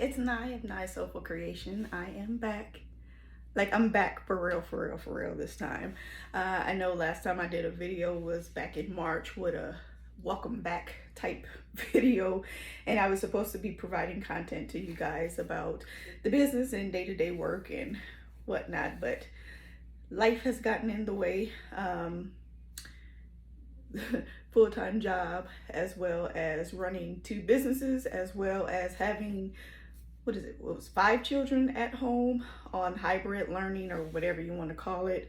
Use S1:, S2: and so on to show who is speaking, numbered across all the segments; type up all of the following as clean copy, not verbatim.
S1: it's Nye of Nye Soulful Creation. I am back. Like, I'm back for real, for real, for real this time. I know last time I did a video was back in March with a welcome back type video, and I was supposed to be providing content to you guys about the business and day-to-day work and whatnot, but life has gotten in the way. Full-time job, as well as running two businesses, as well as having, what is it, it was 5 children at home on hybrid learning or whatever you want to call it,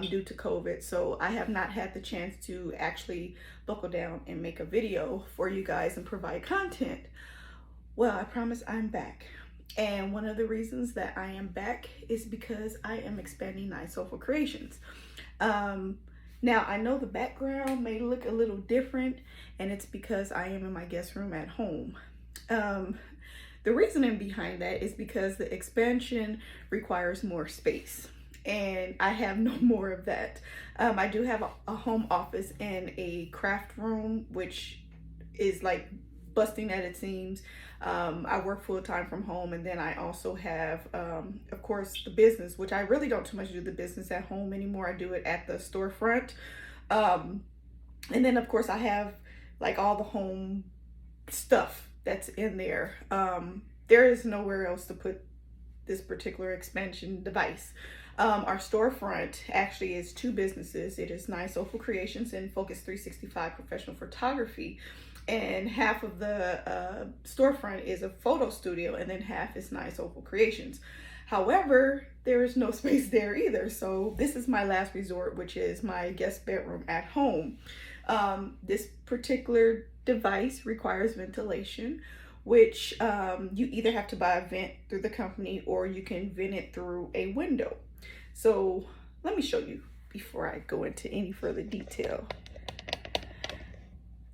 S1: due to COVID. So I have not had the chance to actually buckle down and make a video for you guys and provide content. Well, I promise I'm back. And one of the reasons that I am back is because I am expanding Nye Soulful Creations. Now, I know the background may look a little different, and it's because I am in my guest room at home. The reasoning behind that is because the expansion requires more space, and I have no more of that. I do have a home office and a craft room, which is like busting at its seams. I work full-time from home, and then I also have, of course, the business, which I really don't too much do the business at home anymore. I do it at the storefront. And then, of course, I have like all the home stuff that's in there. There is nowhere else to put this particular expansion device. Our storefront actually is 2 businesses. It is Nye Soulful Creations and Focus 365 Professional Photography. And half of the storefront is a photo studio, and then half is Nye Soulful Creations. However, there is no space there either. So this is my last resort, which is my guest bedroom at home. This particular device requires ventilation, which you either have to buy a vent through the company or you can vent it through a window. So let me show you before I go into any further detail.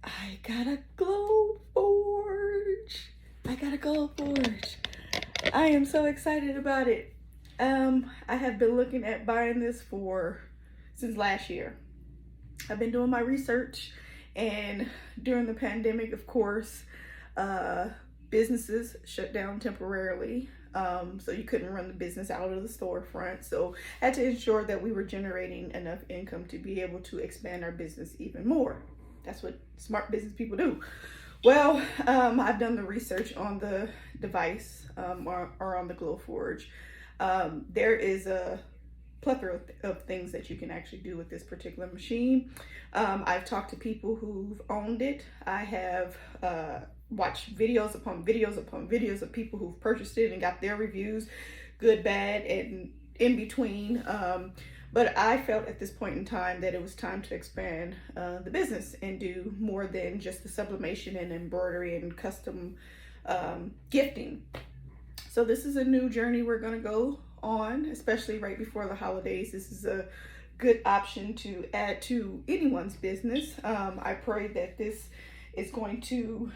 S1: I got a Glowforge. I am so excited about it. I have been looking at buying this since last year. I've been doing my research, and during the pandemic, of course, businesses shut down temporarily. So you couldn't run the business out of the storefront. So I had to ensure that we were generating enough income to be able to expand our business even more. That's what smart business people do. Well, I've done the research on the device, or on the Glowforge. There is a plethora of things that you can actually do with this particular machine. I've talked to people who've owned it. I have watched videos upon videos upon videos of people who've purchased it and got their reviews, good, bad, and in between. But I felt at this point in time that it was time to expand the business and do more than just the sublimation and embroidery and custom gifting. So this is a new journey we're going to go on, especially right before the holidays. This is a good option to add to anyone's business. I pray that this is going to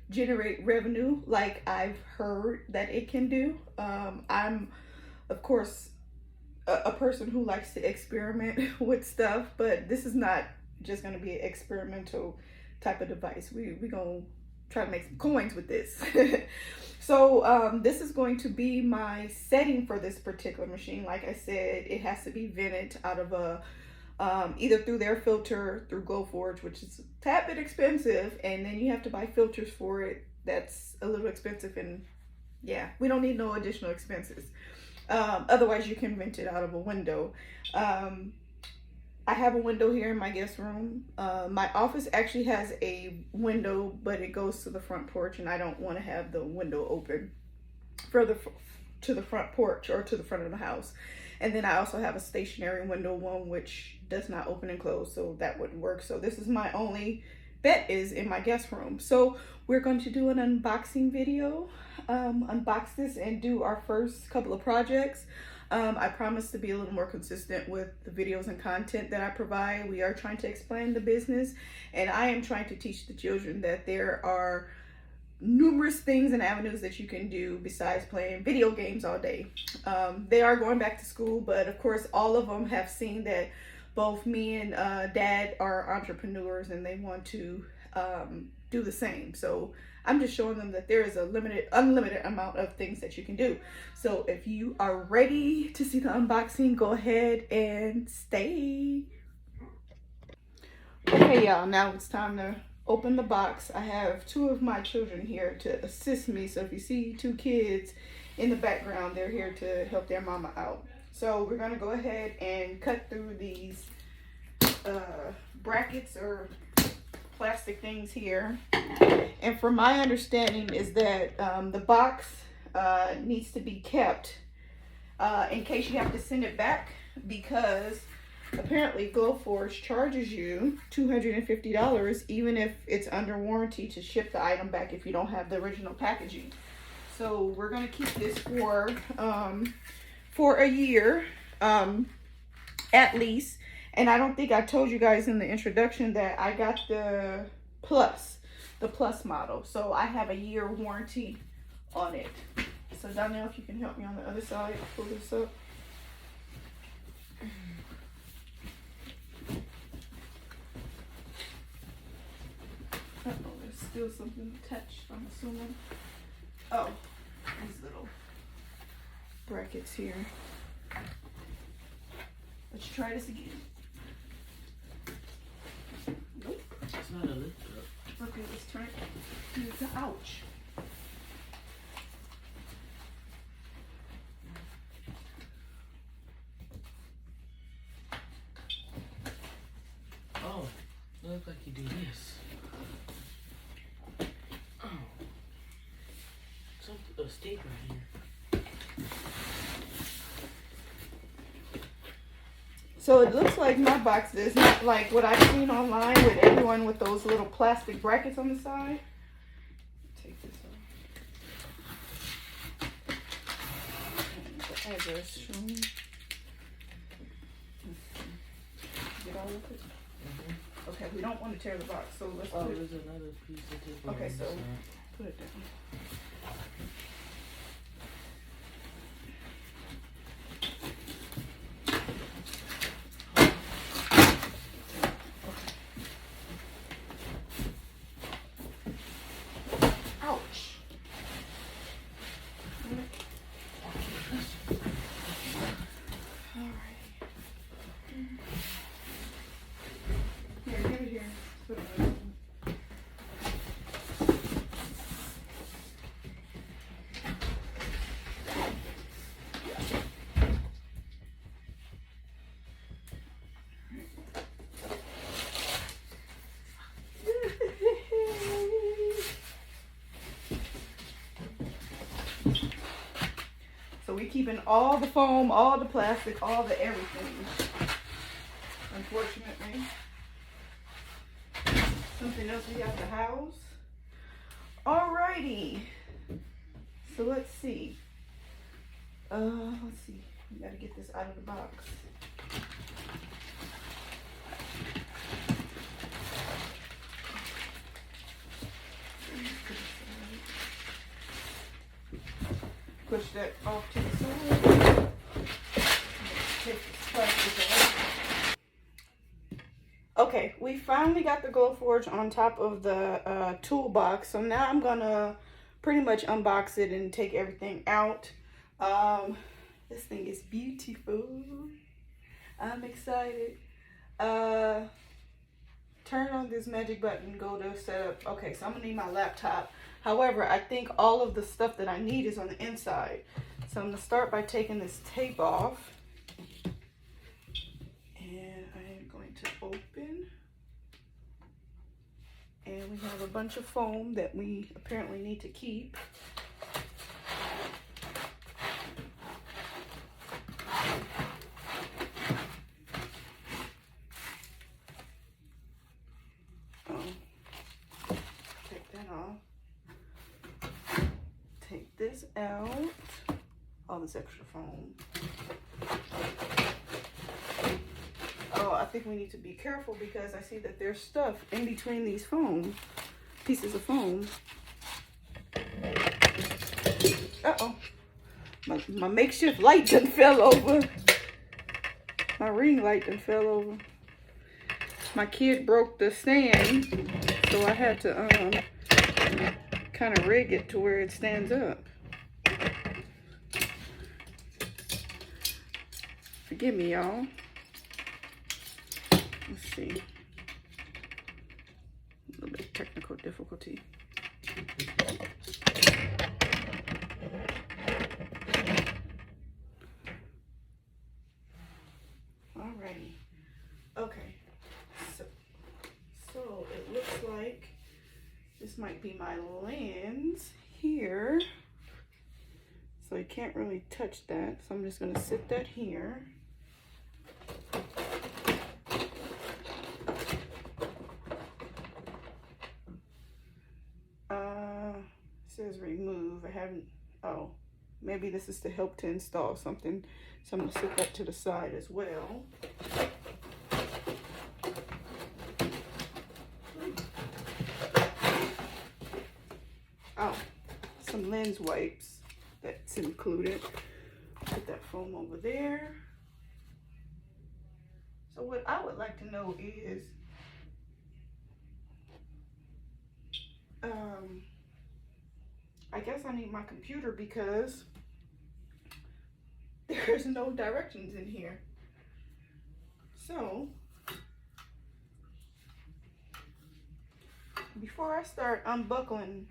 S1: generate revenue like I've heard that it can do. I'm, of course, a person who likes to experiment with stuff, but this is not just going to be an experimental type of device. We're going to try to make some coins with this. So this is going to be my setting for this particular machine. Like I said, it has to be vented out of a either through their filter, through Glowforge, which is a tad bit expensive, and then you have to buy filters for it. That's a little expensive, and yeah, we don't need no additional expenses. Otherwise you can rent it out of a window. I have a window here in my guest room. My office actually has a window, but it goes to the front porch, and I don't want to have the window open further to the front porch or to the front of the house. And then I also have a stationary window one, which does not open and close, so that wouldn't work. So this is my only bet is in my guest room. So we're going to do an unboxing video, unbox this and do our first couple of projects. I promise to be a little more consistent with the videos and content that I provide. We are trying to expand the business, and I am trying to teach the children that there are numerous things and avenues that you can do besides playing video games all day. They are going back to school, but of course all of them have seen that both me and dad are entrepreneurs and they want to do the same. So I'm just showing them that there is a unlimited amount of things that you can do. So if you are ready to see the unboxing, go ahead and stay. Okay, y'all, now it's time to open the box. I have two of my children here to assist me. So if you see two kids in the background, they're here to help their mama out. So we're gonna go ahead and cut through these brackets or plastic things here. And from my understanding is that the box needs to be kept in case you have to send it back, because apparently Glowforge charges you $250 even if it's under warranty to ship the item back if you don't have the original packaging. So we're gonna keep this for a year at least. And I don't think I told you guys in the introduction that I got the plus model. So I have a year warranty on it. So Donnell, if you can help me on the other side, pull this up. Uh-oh, there's still something attached, I'm assuming. Oh, these little brackets here. Let's try this again. Nope.
S2: It's not a lift up.
S1: Okay, let's try it. Ouch.
S2: Oh, it looks like you do this. Oh. Something, a stapler here.
S1: So it looks like my box is not like what I've seen online with everyone with those little plastic brackets on the side. Take this off. The address shown. Get all of it? Mm-hmm. Okay, we don't want to tear the box, so let's put it.
S2: There's another piece of tape.
S1: Okay, so put it down. So we're keeping all the foam, all the plastic, all the everything. Unfortunately. Something else we have to house. Alrighty. So let's see. Let's see. We gotta get this out of the box. Push that off to the side. Take this plastic out. Okay, we finally got the Glowforge on top of the toolbox. So now I'm gonna pretty much unbox it and take everything out. This thing is beautiful. I'm excited. Turn on this magic button, go to setup. Okay, so I'm gonna need my laptop. However, I think all of the stuff that I need is on the inside. So I'm gonna start by taking this tape off. And I am going to open. And we have a bunch of foam that we apparently need to keep. Take that off. Take this out. All this extra foam. Oh, I think we need to be careful because I see that there's stuff in between these pieces of foam. Uh-oh. My makeshift light done fell over. My ring light done fell over. My kid broke the stand, so I had to kind of rig it to where it stands up. Forgive me, y'all. Let's see. A little bit of technical difficulty. Alrighty. Okay. So it looks like this might be my lens here. So you can't really touch that. So I'm just gonna sit that here. It says remove. I haven't, oh, maybe this is to help to install something. So I'm gonna sit that to the side as well. Oh, some lens wipes that's included. Put that foam over there. So what I would like to know is, I guess I need my computer because there's no directions in here. So before I start unbuckling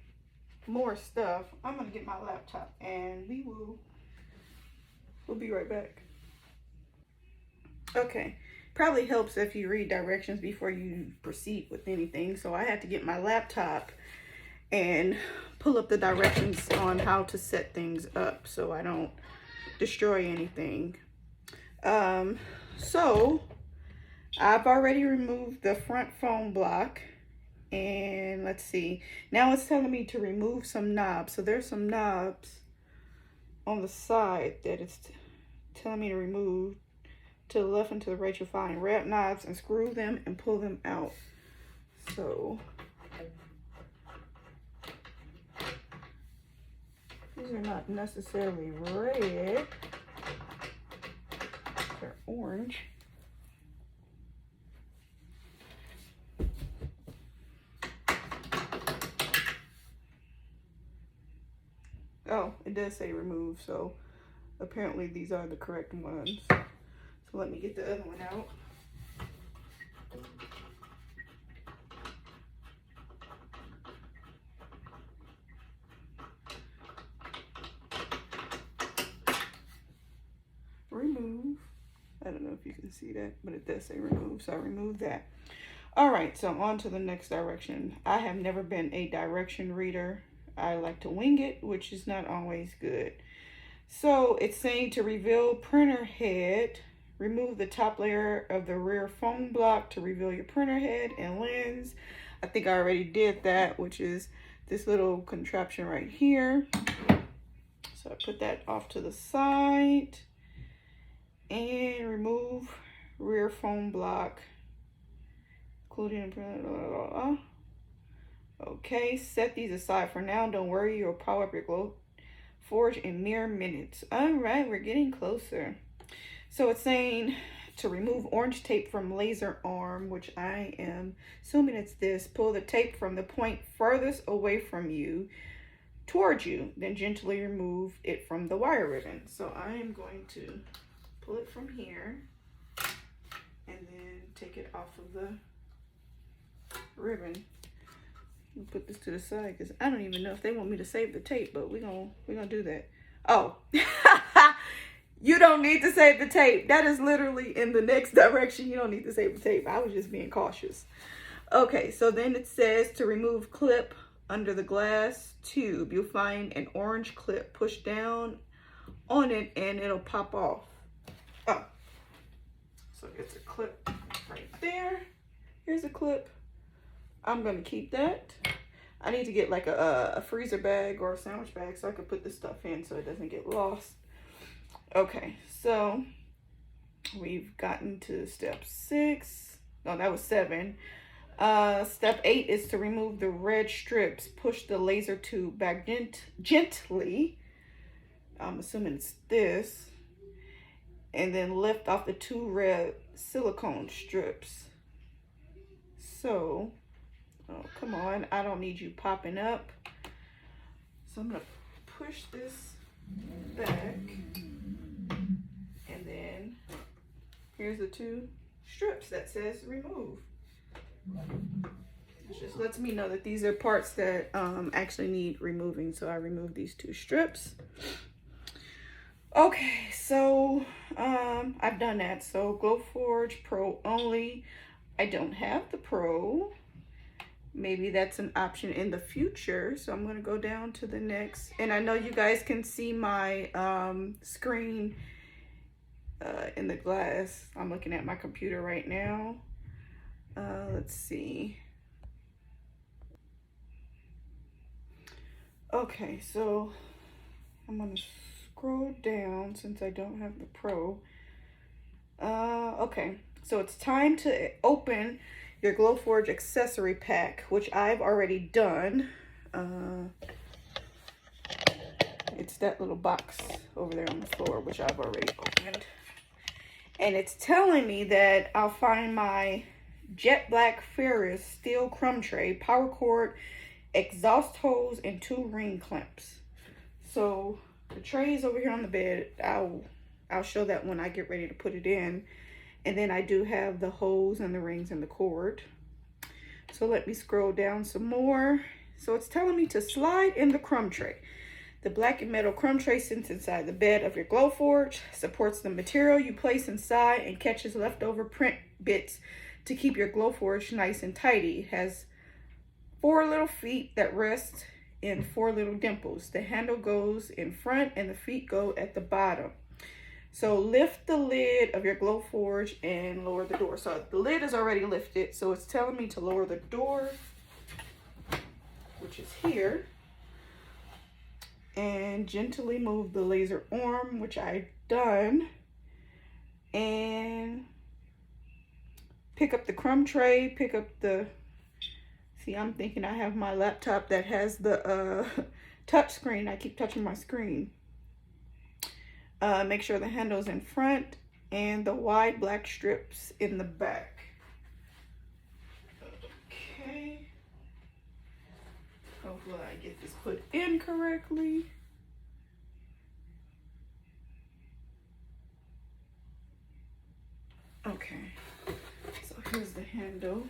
S1: more stuff, I'm gonna get my laptop and we'll be right back. Okay, probably helps if you read directions before you proceed with anything. So I had to get my laptop and pull up the directions on how to set things up so I don't destroy anything. So I've already removed the front phone block, and let's see, now it's telling me to remove some knobs. So there's some knobs on the side that it's telling me to remove. To the left and to the right you'll find red knobs, and screw them and pull them out. So these are not necessarily red, they're orange. Oh, it does say remove, so apparently these are the correct ones. So let me get the other one out. Remove. I don't know if you can see that, but it does say remove, so I removed that. All right, so on to the next direction. I have never been a direction reader. I like to wing it, which is not always good. So it's saying to reveal printer head, remove the top layer of the rear foam block to reveal your printer head and lens. I think I already did that, which is this little contraption right here. So I put that off to the side and remove rear foam block, including printer. Okay, set these aside for now. Don't worry, you'll power up your Glowforge in mere minutes. All right, we're getting closer. So it's saying to remove orange tape from laser arm, which I am assuming it's this. Pull the tape from the point furthest away from you towards you, then gently remove it from the wire ribbon. So I am going to pull it from here and then take it off of the ribbon. Put this to the side because I don't even know if they want me to save the tape, but we're gonna do that. Oh, you don't need to save the tape. That is literally in the next direction. You don't need to save the tape. I was just being cautious. Okay, so then it says to remove clip under the glass tube. You'll find an orange clip. Push down on it and it'll pop off. Oh, so it's a clip right there. Here's a clip. I'm gonna keep that. I need to get like a freezer bag or a sandwich bag so I can put this stuff in so it doesn't get lost. Okay, so we've gotten to step 6. No, that was 7. Step 8 is to remove the red strips. Push the laser tube back gently. I'm assuming it's this. and then lift off the 2 red silicone strips. So, oh, come on, I don't need you popping up. So I'm gonna push this back, and then here's the 2 strips that says remove. It just lets me know that these are parts that actually need removing. So I removed these 2 strips. Okay, so I've done that. So Glowforge Pro only. I don't have the Pro. Maybe that's an option in the future. So I'm going to go down to the next. And I know you guys can see my screen in the glass. I'm looking at my computer right now. Let's see. Okay, so I'm going to scroll down since I don't have the Pro. Okay, so it's time to open your Glowforge accessory pack, which I've already done. It's that little box over there on the floor, which I've already opened. And it's telling me that I'll find my jet black ferrous steel crumb tray, power cord, exhaust hose, and 2 ring clamps. So the tray is over here on the bed. I'll show that when I get ready to put it in. And then I do have the hose and the rings and the cord. So let me scroll down some more. So it's telling me to slide in the crumb tray. The black and metal crumb tray sits inside the bed of your Glowforge, supports the material you place inside, and catches leftover print bits to keep your Glowforge nice and tidy. It has 4 little feet that rest in 4 little dimples. The handle goes in front and the feet go at the bottom. So lift the lid of your Glowforge and lower the door. So the lid is already lifted, so it's telling me to lower the door, which is here, and gently move the laser arm, which I've done, and pick up the crumb tray, pick up the, see, I'm thinking I have my laptop that has the touch screen. I keep touching my screen. Make sure the handle's in front and the wide black strips in the back. Okay. Hopefully I get this put in correctly. Okay. So here's the handle.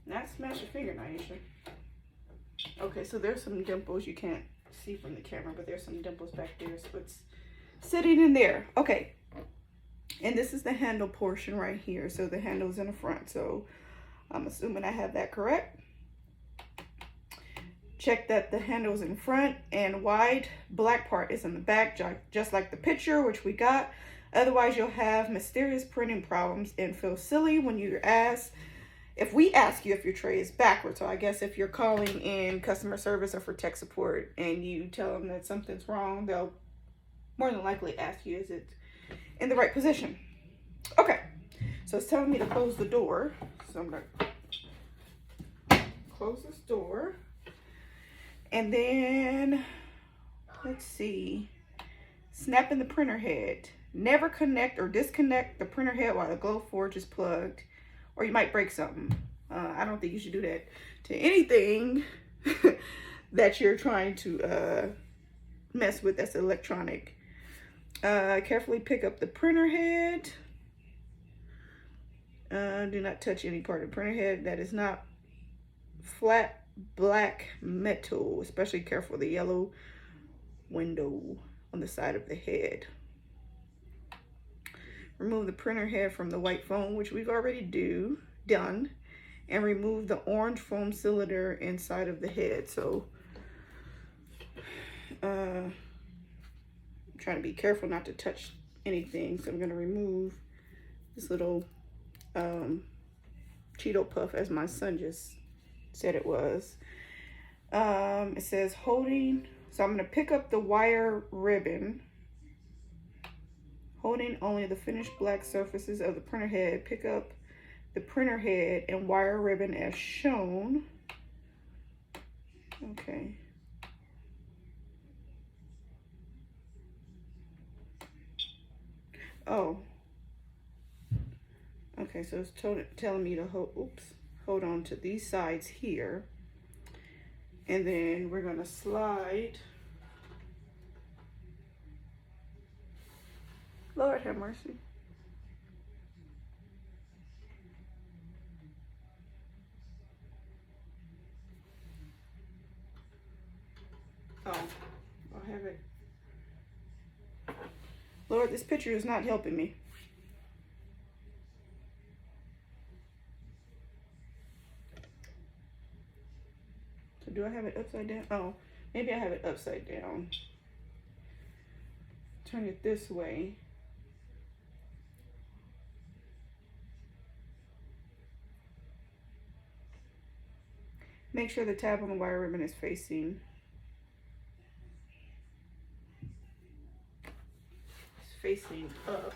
S1: Not smash your finger, Naisha. Okay, so there's some dimples you can't see from the camera, but there's some dimples back there, so it's sitting in there. Okay, and this is the handle portion right here. So the handle's in the front, so I'm assuming I have that correct. Check that the handle's in front and wide black part is in the back, just like the picture, which we got. Otherwise, you'll have mysterious printing problems and feel silly when you're asked if we ask you if your tray is backwards. So I guess if you're calling in customer service or for tech support and you tell them that something's wrong, they'll more than likely ask you, is it in the right position? Okay, so it's telling me to close the door. So I'm gonna close this door. And then, let's see, snap in the printer head. Never connect or disconnect the printer head while the Glowforge is plugged, or you might break something. I don't think you should do that to anything that you're trying to mess with that's electronic. Carefully pick up the printer head. Do not touch any part of the printer head that is not flat black metal, especially careful the yellow window on the side of the head. Remove the printer head from the white foam, which we've already done, and remove the orange foam cylinder inside of the head. So I'm trying to be careful not to touch anything, so I'm going to remove this little Cheeto Puff, as my son just said it was. It says holding, so I'm going to pick up the wire ribbon, holding only the finished black surfaces of the printer head. Pick up the printer head and wire ribbon as shown. Okay. Oh. Okay, so it's telling me to hold on to these sides here. And then we're gonna slide. Lord have mercy. Oh, I'll have it. Lord, this picture is not helping me. So do I have it upside down? Oh, maybe I have it upside down. Turn it this way. Make sure the tab on the wire ribbon is facing. It's facing up.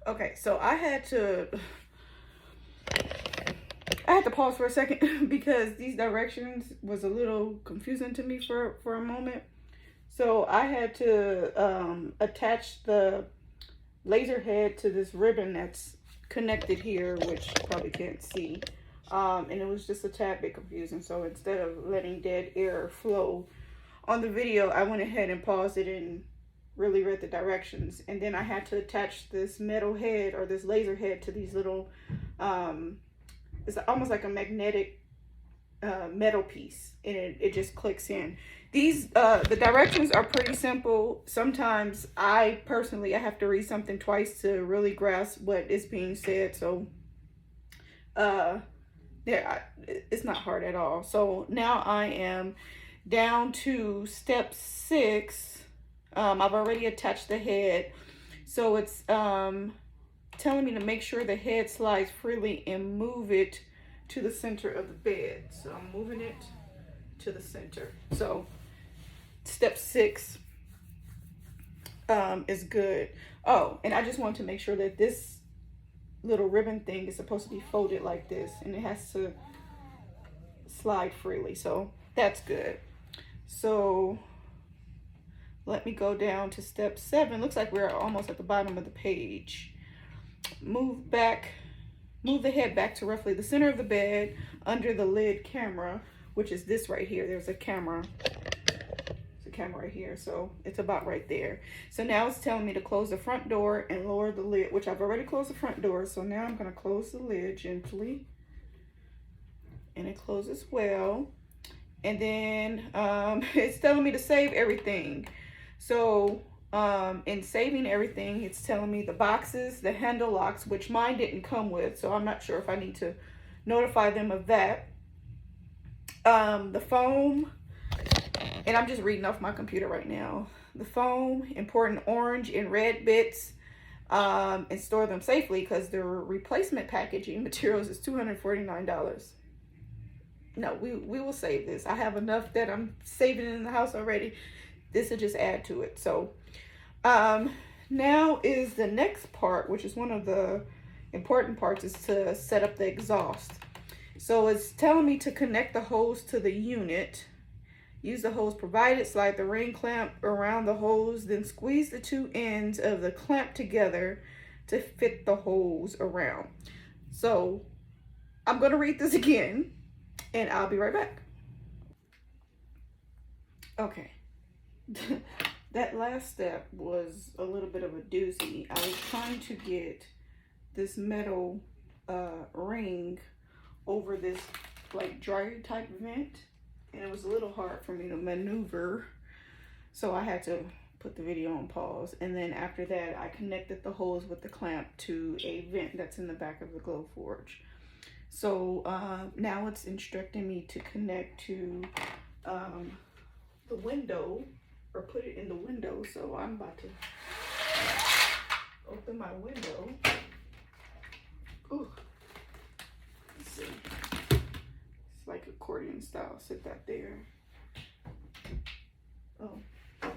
S1: Okay, so I had to pause for a second because these directions was a little confusing to me for a moment. So I had to attach the laser head to this ribbon that's connected here, which you probably can't see. And it was just a tad bit confusing. So instead of letting dead air flow on the video, I went ahead and paused it and really read the directions. And then I had to attach this metal head or this laser head to these little, it's almost like a magnetic metal piece, and it just clicks in. These the directions are pretty simple. Sometimes I have to read something twice to really grasp what is being said. So yeah, it's not hard at all. So now I am down to step 6. I've already attached the head, so it's telling me to make sure the head slides freely and move it to the center of the bed. So I'm moving it to the center. So step 6 is good. Oh, and I just want to make sure that this little ribbon thing is supposed to be folded like this, and it has to slide freely. So that's good. So let me go down to step 7. Looks like we're almost at the bottom of the page. Move the head back to roughly the center of the bed under the lid camera, which is this right here. There's a camera. There's a camera right here, so it's about right there. So now it's telling me to close the front door and lower the lid, which I've already closed the front door. So now I'm going to close the lid gently, and it closes well. And then it's telling me to save everything. So in saving everything, it's telling me the boxes, the handle locks, which mine didn't come with, so I'm not sure if I need to notify them of that. The foam, and I'm just reading off my computer right now. The foam, important orange and red bits, and store them safely because the replacement packaging materials is $249. No, we will save this. I have enough that I'm saving in the house already. This will just add to it. So now is the next part, which is one of the important parts, is to set up the exhaust. So it's telling me to connect the hose to the unit. Use the hose provided, slide the ring clamp around the hose, then squeeze the 2 ends of the clamp together to fit the hose around. So I'm going to read this again, and I'll be right back. Okay. That last step was a little bit of a doozy. I was trying to get this metal ring over this like dryer type vent, and it was a little hard for me to maneuver, so I had to put the video on pause. And then after that, I connected the hose with the clamp to a vent that's in the back of the Glowforge. So now it's instructing me to connect to the window, or put it in the window. So I'm about to open my window. Ooh, let's see. It's like accordion style. Sit that there. Oh, I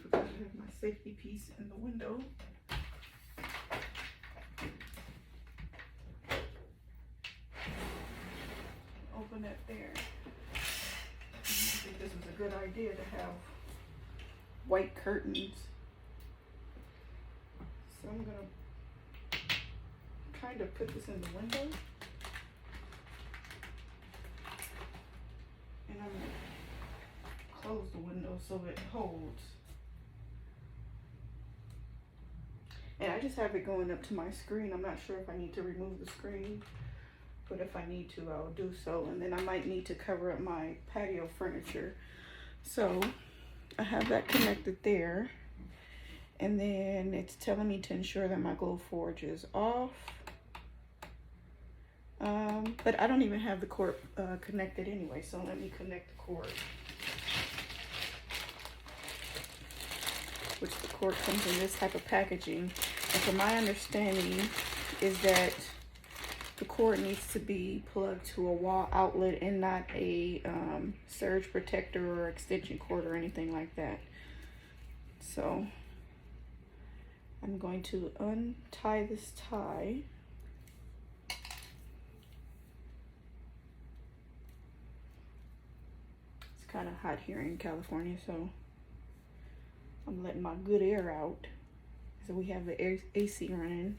S1: forgot to have my safety piece in the window. Open it there. I think this is a good idea to have white curtains. So I'm gonna kind of put this in the window, and I'm gonna close the window so it holds. And I just have it going up to my screen. I'm not sure if I need to remove the screen, but if I need to, I'll do so. And then I might need to cover up my patio furniture. So I have that connected there. And then it's telling me to ensure that my Glowforge is off. But I don't even have the cord connected anyway, so let me connect the cord. Which the cord comes in this type of packaging. And from my understanding is that the cord needs to be plugged to a wall outlet and not a surge protector or extension cord or anything like that. So I'm going to untie this tie. It's kind of hot here in California, so I'm letting my good air out. So we have the AC running.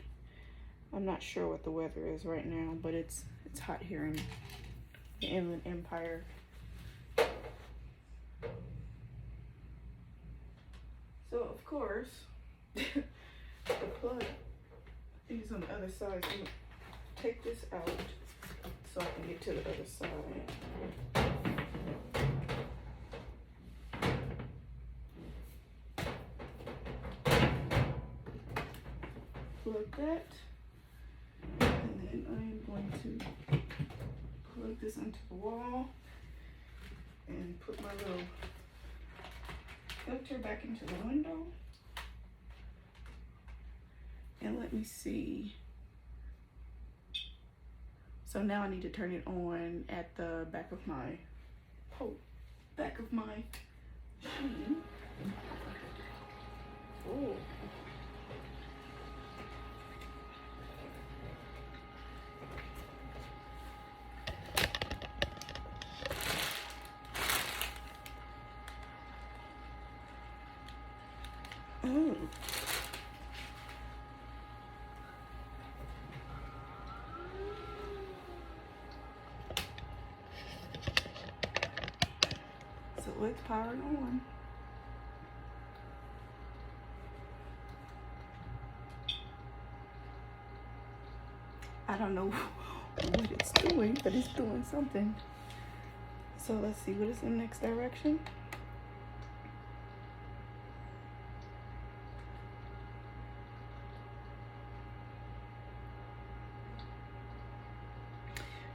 S1: I'm not sure what the weather is right now, but it's hot here in the Inland Empire. So of course, the plug is on the other side. So I'm gonna take this out so I can get to the other side. Plug that, and then I am going to plug this into the wall and put my little filter back into the window. And let me see. So now I need to turn it on at the back of my machine. Oh. Oh. So it's powered on. I don't know what it's doing, but it's doing something. So let's see what is in the next direction.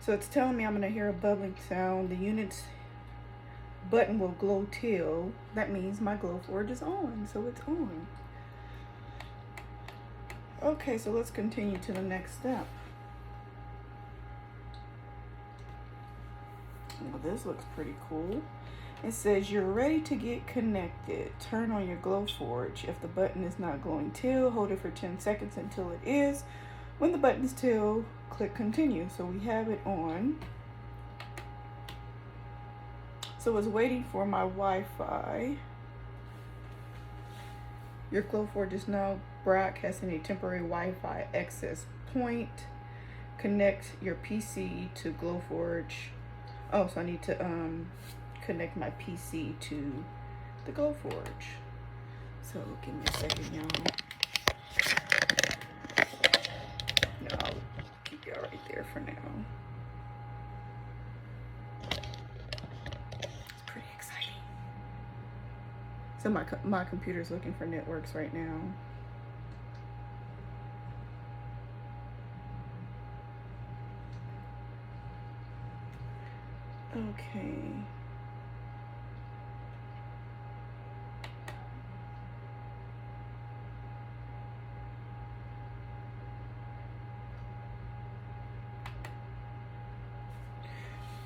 S1: So it's telling me I'm gonna hear a bubbling sound. The unit's button will glow till. That means my Glowforge is on, so it's on. Okay, so let's continue to the next step. Well, this looks pretty cool. It says you're ready to get connected. Turn on your Glowforge. If the button is not glowing till, hold it for 10 seconds until it is. When the button is till, click continue. So we have it on. So it's waiting for my Wi-Fi. Your Glowforge is now broadcasting a temporary Wi-Fi access point. Connect your PC to Glowforge. Oh, so I need to connect my PC to the Glowforge. So give me a second, y'all. No, I'll keep y'all right there for now. So my computer's looking for networks right now. Okay.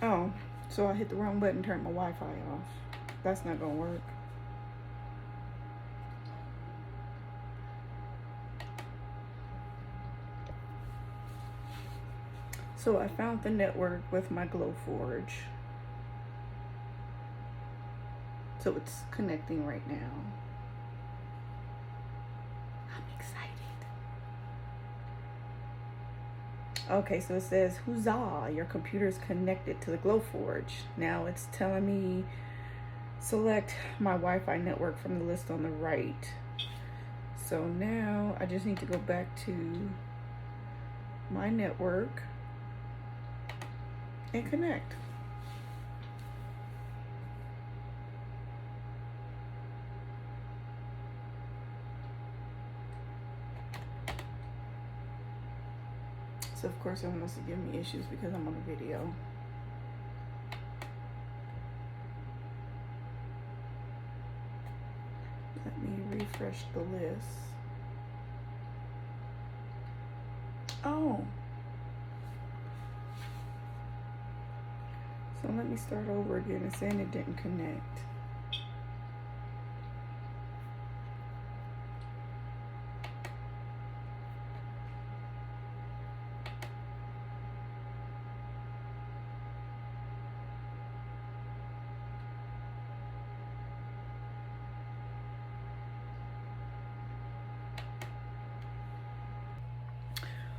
S1: Oh, so I hit the wrong button, turned my Wi-Fi off. That's not gonna work. So I found the network with my Glowforge. So it's connecting right now. I'm excited. Okay, so it says, huzzah, your computer is connected to the Glowforge. Now it's telling me select my Wi-Fi network from the list on the right. So now I just need to go back to my network and connect. So of course it wants to give me issues because I'm on a video. Let me refresh the list. Oh. So let me start over again. It's saying it didn't connect.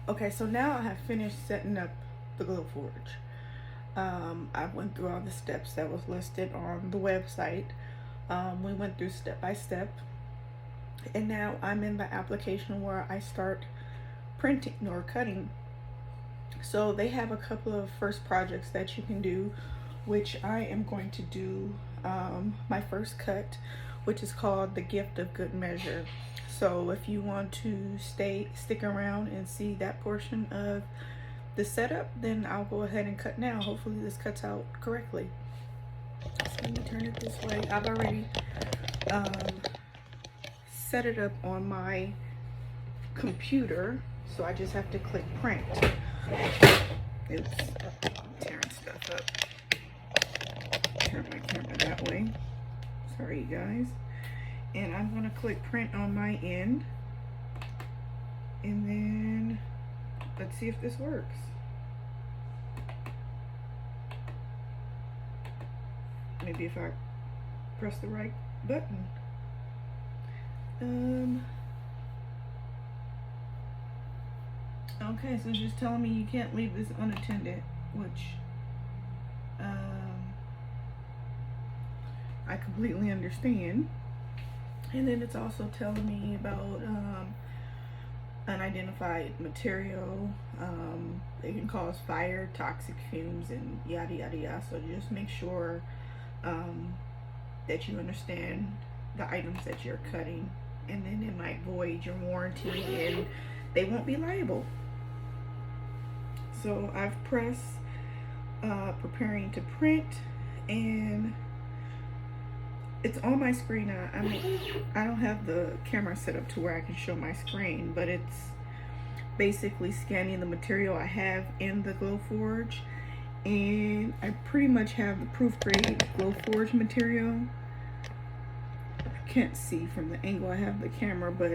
S1: Okay, so now I have finished setting up the Glowforge. I went through all the steps that was listed on the website. We went through step by step, and now I'm in the application where I start printing or cutting. So they have a couple of first projects that you can do, which I am going to do my first cut, which is called the Gift of Good Measure. So if you want to stick around and see that portion of the setup, then I'll go ahead and cut now. Hopefully this cuts out correctly. So let me turn it this way. I've already set it up on my computer, so I just have to click print. Oops, tearing stuff up. Turn my camera that way. Sorry, you guys. And I'm gonna click print on my end, and then let's see if this works. Maybe if I press the right button. Okay, so it's just telling me you can't leave this unattended, which I completely understand. And then it's also telling me about unidentified material. It can cause fire, toxic fumes, and yada yada yada. So just make sure that you understand the items that you're cutting, and then it might void your warranty and they won't be liable. So I've pressed preparing to print, and it's on my screen now. I don't have the camera set up to where I can show my screen, but it's basically scanning the material I have in the Glowforge, and I pretty much have the proof grade Glowforge material. I can't see from the angle I have the camera, but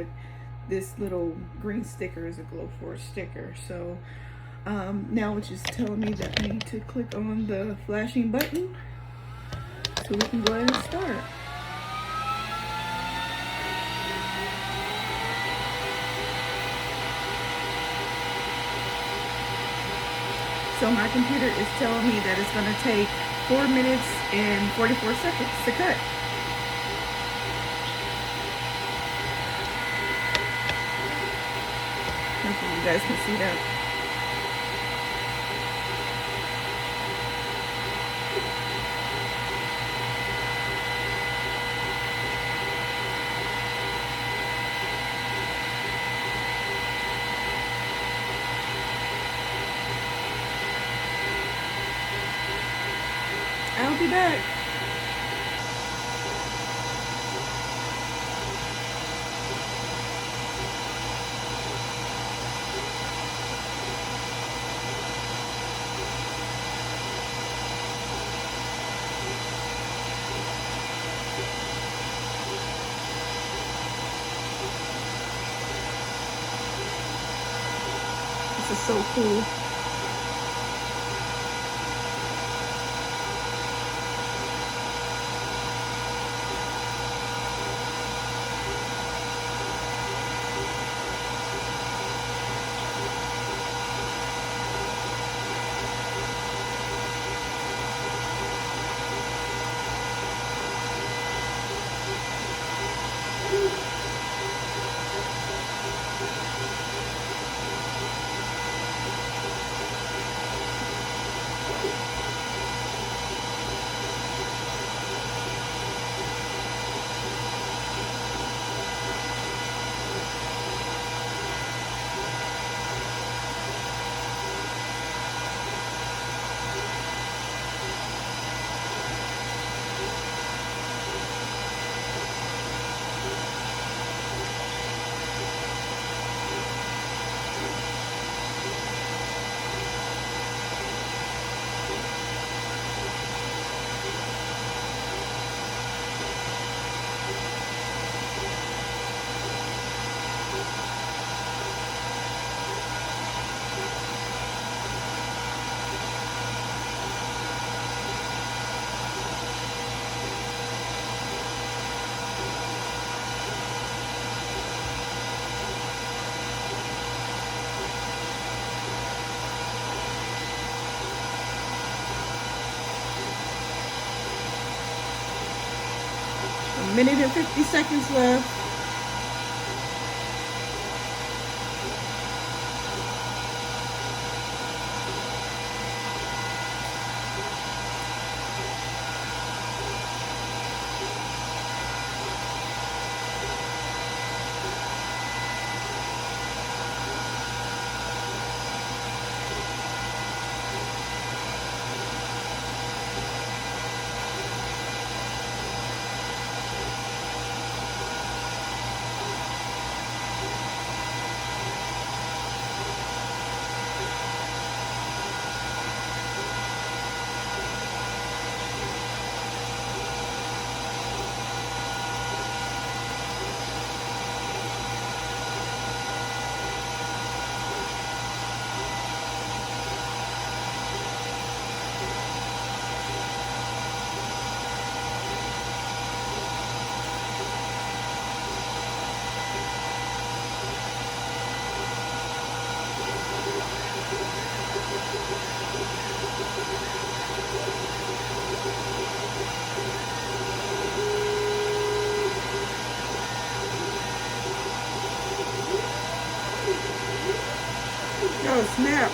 S1: this little green sticker is a Glowforge sticker. So now it's just telling me that I need to click on the flashing button so we can go ahead and start. So my computer is telling me that it's going to take 4 minutes and 44 seconds to cut. Hopefully you guys can see that. be back. This is so cool. A minute and 50 seconds left. Oh, snap.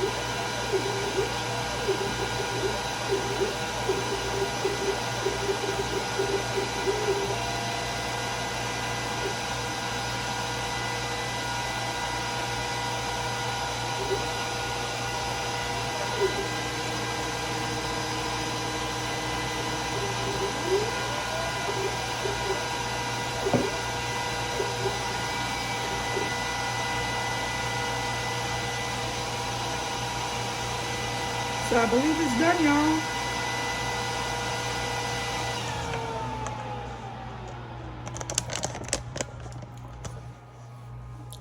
S1: So I believe it's done, y'all.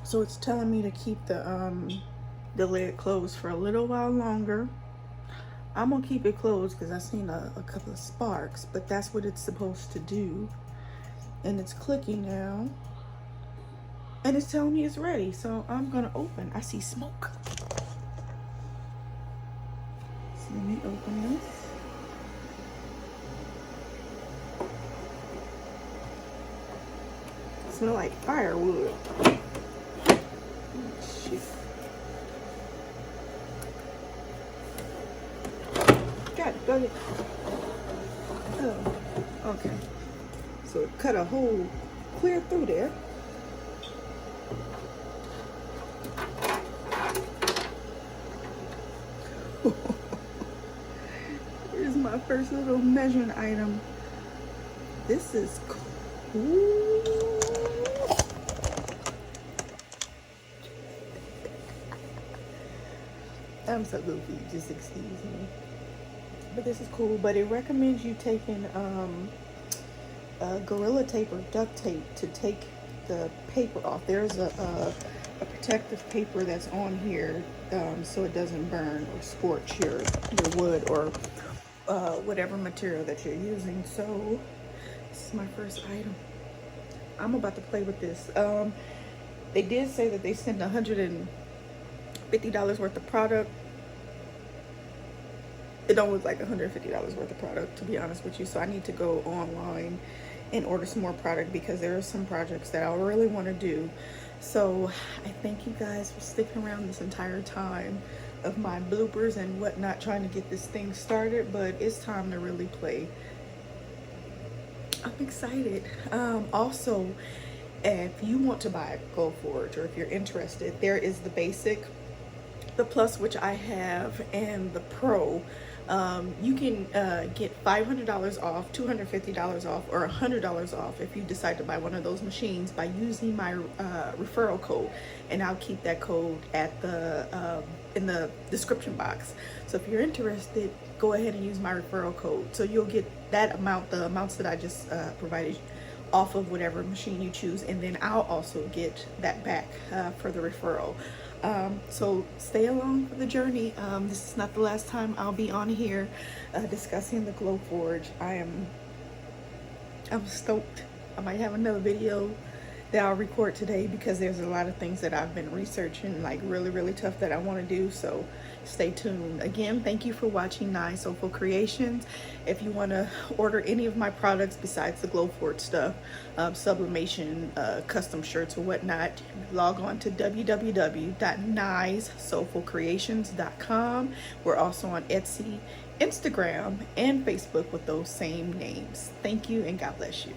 S1: So it's telling me to keep the lid closed for a little while longer. I'm gonna keep it closed because I've seen a couple of sparks, but that's what it's supposed to do. And it's clicking now. And it's telling me it's ready. So I'm gonna open. I see smoke. So let me open this. Smell like firewood. Shit. Got it, go ahead. Oh, okay. So it cut a hole clear through there. Here's my my first little measuring item. This is cool. I'm so goofy, just excuse me. But this is cool. But it recommends you taking Gorilla Tape or duct tape to take the paper off. There's a protective paper that's on here, so it doesn't burn or scorch your wood or whatever material that you're using. So this is my first item. I'm about to play with this. They did say that they sent $150 worth of product. It don't look like $150 worth of product, to be honest with you. So I need to go online and order some more product because there are some projects that I really want to do. So I thank you guys for sticking around this entire time of my bloopers and whatnot, trying to get this thing started. But it's time to really play. I'm excited. Also, if you want to buy Glowforge, or if you're interested, there is the basic, the plus, which I have, and the pro. You can get $500 off, $250 off, or $100 off if you decide to buy one of those machines by using my referral code, and I'll keep that code at the in the description box. So if you're interested, go ahead and use my referral code. So you'll get that amount, the amounts that I just provided, off of whatever machine you choose, and then I'll also get that back for the referral. So stay along for the journey. This is not the last time I'll be on here discussing the Glowforge. I'm stoked. I might have another video that I'll record today because there's a lot of things that I've been researching, like really tough, that I want to do. So stay tuned. Again, thank you for watching Nye Soulful Creations. If you want to order any of my products besides the Glowforge stuff, sublimation, custom shirts or whatnot, log on to www.nyesoulfulcreations.com. We're also on Etsy, Instagram, and Facebook with those same names. Thank you and God bless you.